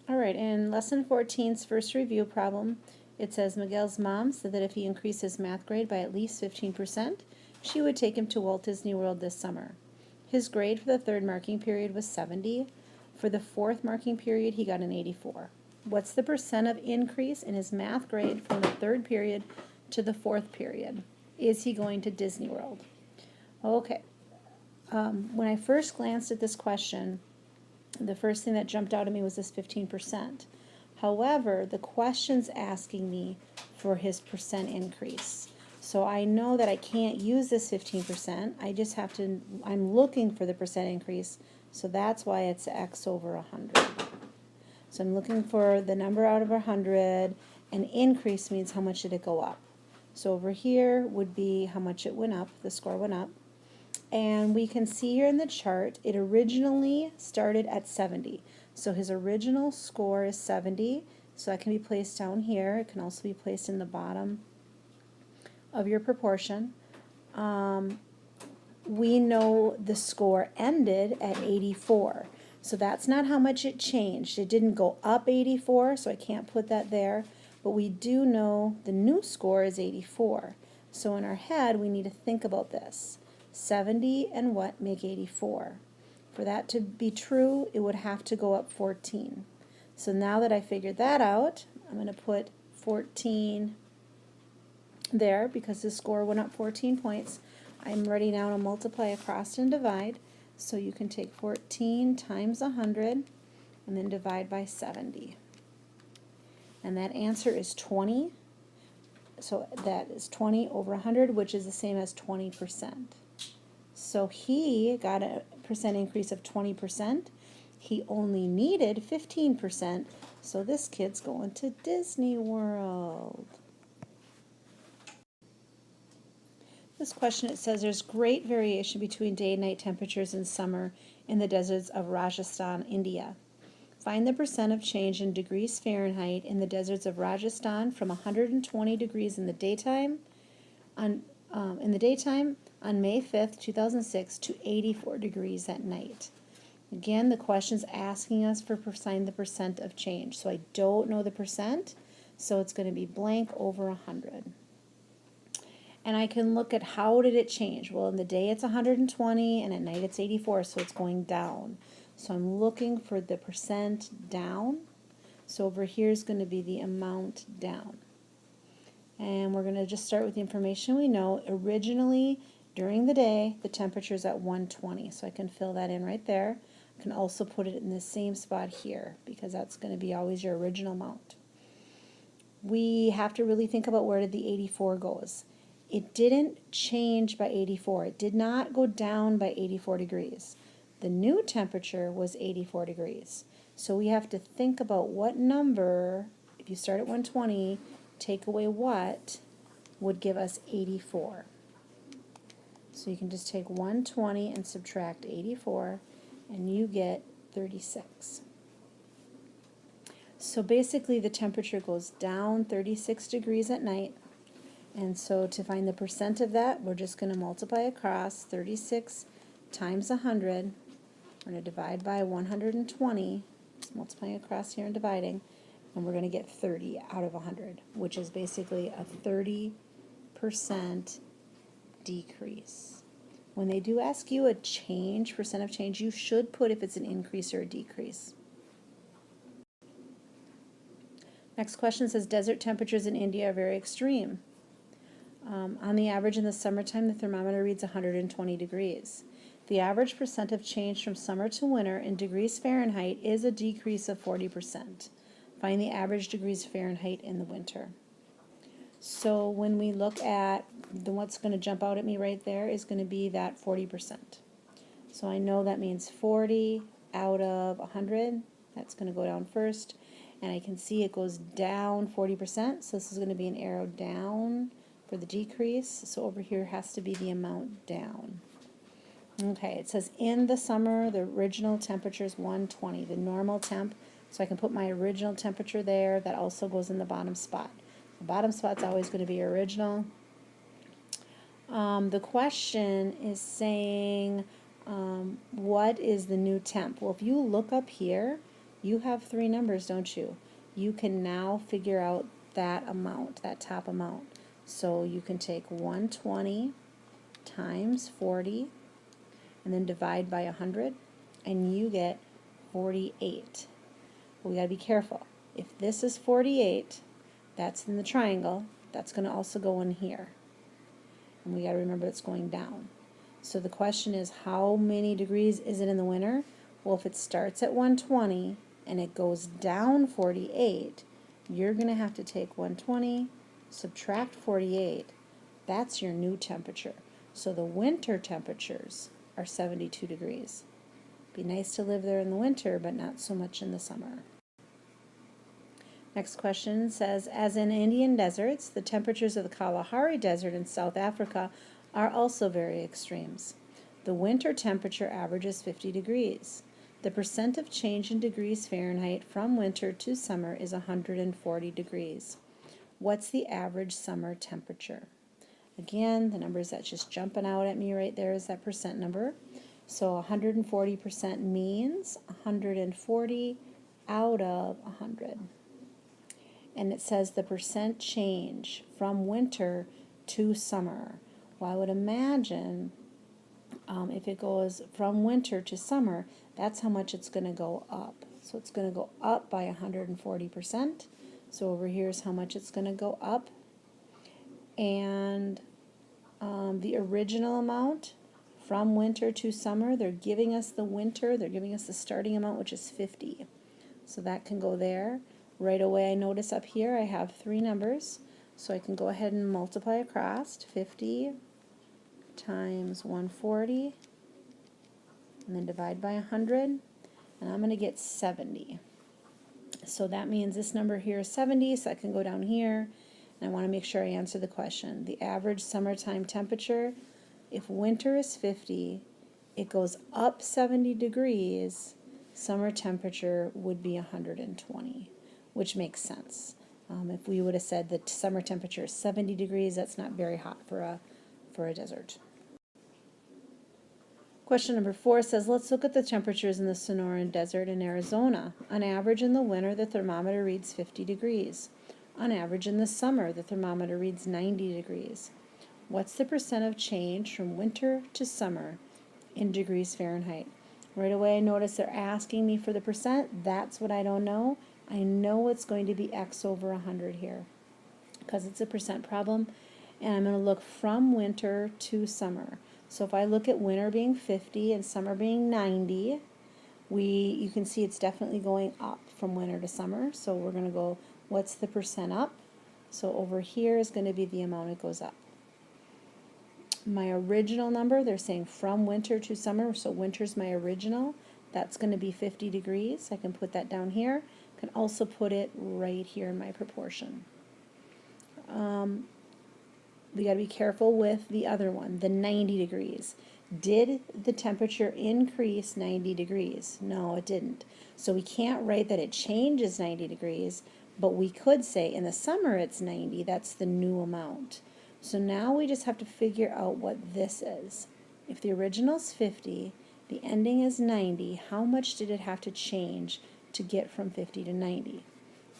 All right, in Lesson 14's first review problem, it says Miguel's mom said that if he increased his math grade by at least 15%, she would take him to Walt Disney World this summer. His grade for the third marking period was 70. For the fourth marking period, he got an 84. What's the percent of increase in his math grade from the third period to the fourth period? Is he going to Disney World? Okay. When I first glanced at this question, the first thing that jumped out at me was this 15%. However, the question's asking me for his percent increase. So I know that I can't use this 15%. I just have to, I'm looking for the percent increase. So that's why it's x over 100. So I'm looking for the number out of 100, and increase means how much did it go up. So over here would be how much it went up, the score went up. And we can see here in the chart, it originally started at 70. So his original score is 70. So that can be placed down here. It can also be placed in the bottom of your proportion. We know the score ended at 84. So that's not how much it changed. It didn't go up 84, so I can't put that there. But we do know the new score is 84. So in our head, we need to think about this. 70 and what make 84? For that to be true, it would have to go up 14. So now that I figured that out, I'm going to put 14 there because the score went up 14 points. I'm ready now to multiply across and divide. So you can take 14 times 100 and then divide by 70. And that answer is 20. So that is 20 over 100, which is the same as 20%. So he got a percent increase of 20%. He only needed 15%. So this kid's going to Disney World. This question, it says there's great variation between day and night temperatures in summer in the deserts of Rajasthan, India. Find the percent of change in degrees Fahrenheit in the deserts of Rajasthan from 120 degrees in the daytime on May 5th, 2006 to 84 degrees at night. Again, the question's asking us for find the percent of change. So I don't know the percent, so it's going to be blank over 100. And I can look at how did it change. Well, in the day it's 120 and at night it's 84, so it's going down. So I'm looking for the percent down. So over here is going to be the amount down. And we're going to just start with the information we know. Originally, during the day, the temperature is at 120. So I can fill that in right there. I can also put it in the same spot here because that's going to be always your original amount. We have to really think about where did the 84 goes. It didn't change by 84. It did not go down by 84 degrees. The new temperature was 84 degrees. So we have to think about what number, if you start at 120, take away what would give us 84. So you can just take 120 and subtract 84, and you get 36. So basically the temperature goes down 36 degrees at night. And so to find the percent of that, we're just going to multiply across 36 times 100. We're going to divide by 120. Just multiplying across here and dividing. And we're going to get 30 out of 100, which is basically a 30% decrease. When they do ask you a change, percent of change, you should put if it's an increase or a decrease. Next question says desert temperatures in India are very extreme. On the average in the summertime, the thermometer reads 120 degrees. The average percent of change from summer to winter in degrees Fahrenheit is a decrease of 40%. Find the average degrees Fahrenheit in the winter. So when we look at what's going to jump out at me right there is going to be that 40%. So I know that means 40 out of 100. That's going to go down first. And I can see it goes down 40%. So this is going to be an arrow down for the decrease. So over here has to be the amount down. Okay, it says in the summer the original temperature is 120, the normal temp. So I can put my original temperature there. That also goes in the bottom spot. The bottom spot's always going to be original. The question is saying what is the new temp? Well, if you look up here, You have three numbers, don't you? You can now figure out that amount, that top amount. So you can take 120 times 40 and then divide by 100, and you get 48. But we got to be careful. If this is 48, that's in the triangle, that's going to also go in here. And we got to remember it's going down. So the question is, how many degrees is it in the winter? Well, if it starts at 120 and it goes down 48, you're going to have to take 120, subtract 48. That's your new temperature. So the winter temperatures are 72 degrees. Be nice to live there in the winter, but not so much in the summer. Next question says, as in Indian deserts, the temperatures of the Kalahari Desert in South Africa are also very extremes. The winter temperature averages 50 degrees. The percent of change in degrees Fahrenheit from winter to summer is 140 degrees. What's the average summer temperature? Again, the numbers that's just jumping out at me right there is that percent number. So 140% means 140 out of 100. And it says the percent change from winter to summer. Well, I would imagine if it goes from winter to summer, that's how much it's going to go up. So it's going to go up by 140%. So over here is how much it's going to go up. And the original amount from winter to summer, they're giving us the winter, they're giving us the starting amount, which is 50. So that can go there. Right away I notice up here I have three numbers, so I can go ahead and multiply across. 50 times 140, and then divide by 100, and I'm going to get 70. So that means this number here is 70, so I can go down here, and I want to make sure I answer the question. The average summertime temperature, if winter is 50, it goes up 70 degrees, summer temperature would be 120, which makes sense. If we would have said that summer temperature is 70 degrees, that's not very hot for a desert. Question number 4 says, let's look at the temperatures in the Sonoran Desert in Arizona. On average in the winter, the thermometer reads 50 degrees. On average in the summer, the thermometer reads 90 degrees. What's the percent of change from winter to summer in degrees Fahrenheit? Right away I notice they're asking me for the percent. That's what I don't know. I know it's going to be x over 100 here because it's a percent problem, and I'm going to look from winter to summer. So if I look at winter being 50 and summer being 90, you can see it's definitely going up from winter to summer. So we're going to go, what's the percent up? So over here is going to be the amount it goes up. My original number, they're saying from winter to summer, so winter's my original. That's going to be 50 degrees. I can put that down here. I can also put it right here in my proportion. We got to be careful with the other one, the 90 degrees. Did the temperature increase 90 degrees? No, it didn't. So we can't write that it changes 90 degrees, but we could say in the summer it's 90. That's the new amount. So now we just have to figure out what this is. If the original's 50, the ending is 90, how much did it have to change to get from 50 to 90?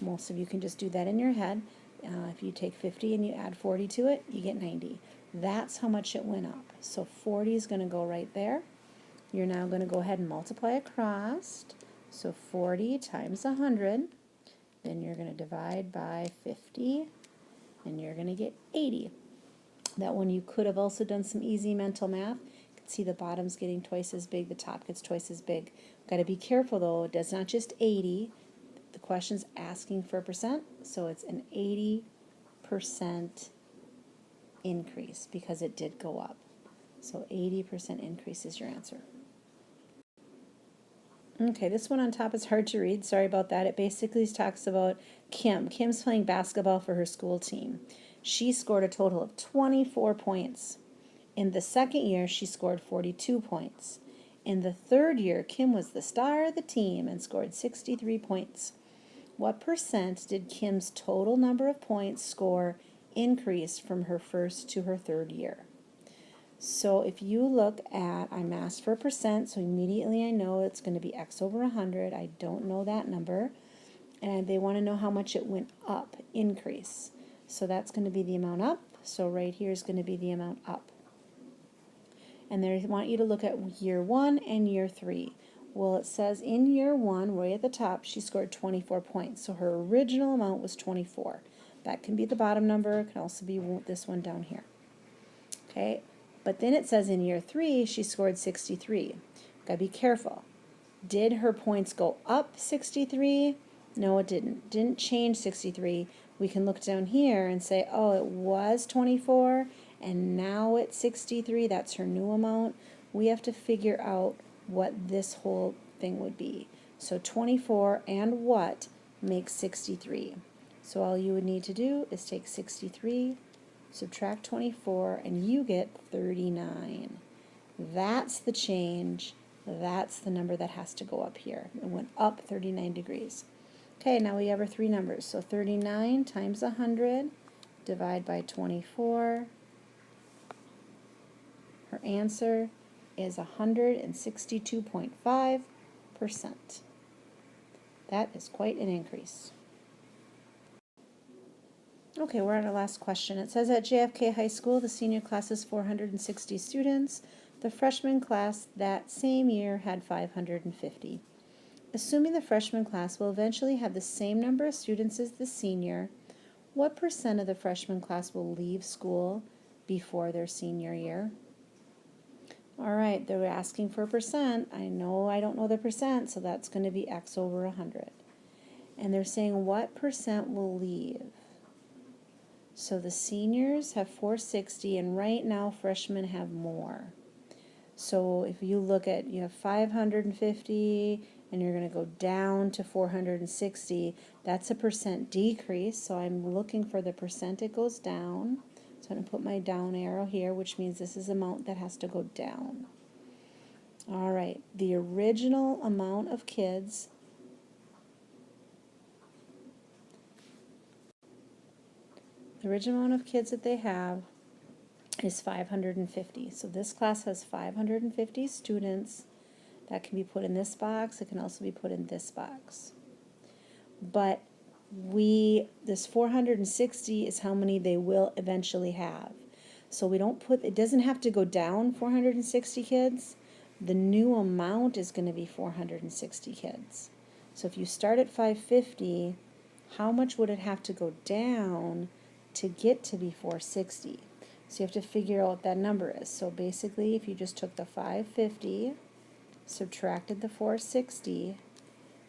Most of you can just do that in your head. If you take 50 and you add 40 to it, you get 90. That's how much it went up. So 40 is going to go right there. You're now going to go ahead and multiply across. So 40 times 100. Then you're going to divide by 50, and you're going to get 80. That one you could have also done some easy mental math. You can see the bottom's getting twice as big, the top gets twice as big. Got to be careful though, it does not just 80. The question's asking for a percent, so it's an 80% increase because it did go up. So 80% increase is your answer. Okay, this one on top is hard to read. Sorry about that. It basically talks about Kim. Kim's playing basketball for her school team. She scored a total of 24 points. In the second year, she scored 42 points. In the third year, Kim was the star of the team and scored 63 points. What percent did Kim's total number of points score increase from her first to her third year? So if you look at, I'm asked for a percent, so immediately I know it's going to be x over 100. I don't know that number. And they want to know how much it went up, increase. So that's going to be the amount up. So right here is going to be the amount up. And they want you to look at year 1 and year 3. Well, it says in year 1, way at the top, she scored 24 points. So her original amount was 24. That can be the bottom number. It can also be this one down here. Okay, but then it says in year 3, she scored 63. Gotta be careful. Did her points go up 63? No, it didn't. Didn't change 63. We can look down here and say, oh, it was 24, and now it's 63. That's her new amount. We have to figure out what this whole thing would be. So 24 and what makes 63? So all you would need to do is take 63, subtract 24, and you get 39. That's the change. That's the number that has to go up here. It went up 39 degrees. Okay, now we have our three numbers. So 39 times 100, divide by 24. Her answer is 162.5%. That is quite an increase. Okay, we're on our last question. It says at JFK High School, the senior class is 460 students. The freshman class that same year had 550. Assuming the freshman class will eventually have the same number of students as the senior, what percent of the freshman class will leave school before their senior year? All right, they're asking for a percent. I know I don't know the percent, so that's going to be x over 100. And they're saying what percent will leave? So the seniors have 460, and right now freshmen have more. So if you look at, you have 550, and you're going to go down to 460, that's a percent decrease. So I'm looking for the percent it goes down. So I'm going to put my down arrow here, which means this is the amount that has to go down. All right, the original amount of kids that they have is 550. So this class has 550 students. That can be put in this box. It can also be put in this box. But this 460 is how many they will eventually have. So we don't put, it doesn't have to go down 460 kids. The new amount is going to be 460 kids. So if you start at 550, how much would it have to go down to get to be 460? So you have to figure out what that number is. So basically, if you just took the 550, subtracted the 460,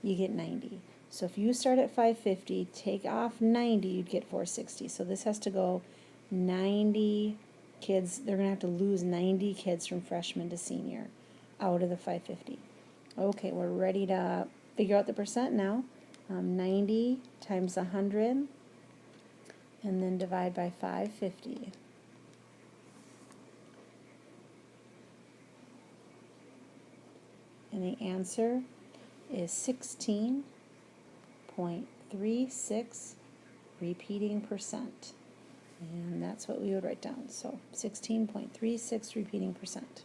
you get 90. So if you start at 550, take off 90, you'd get 460. So this has to go 90 kids. They're going to have to lose 90 kids from freshman to senior out of the 550. Okay, we're ready to figure out the percent now. 90 times 100, and then divide by 550. And the answer is 16.36 repeating percent. And that's what we would write down. So 16.36 repeating percent.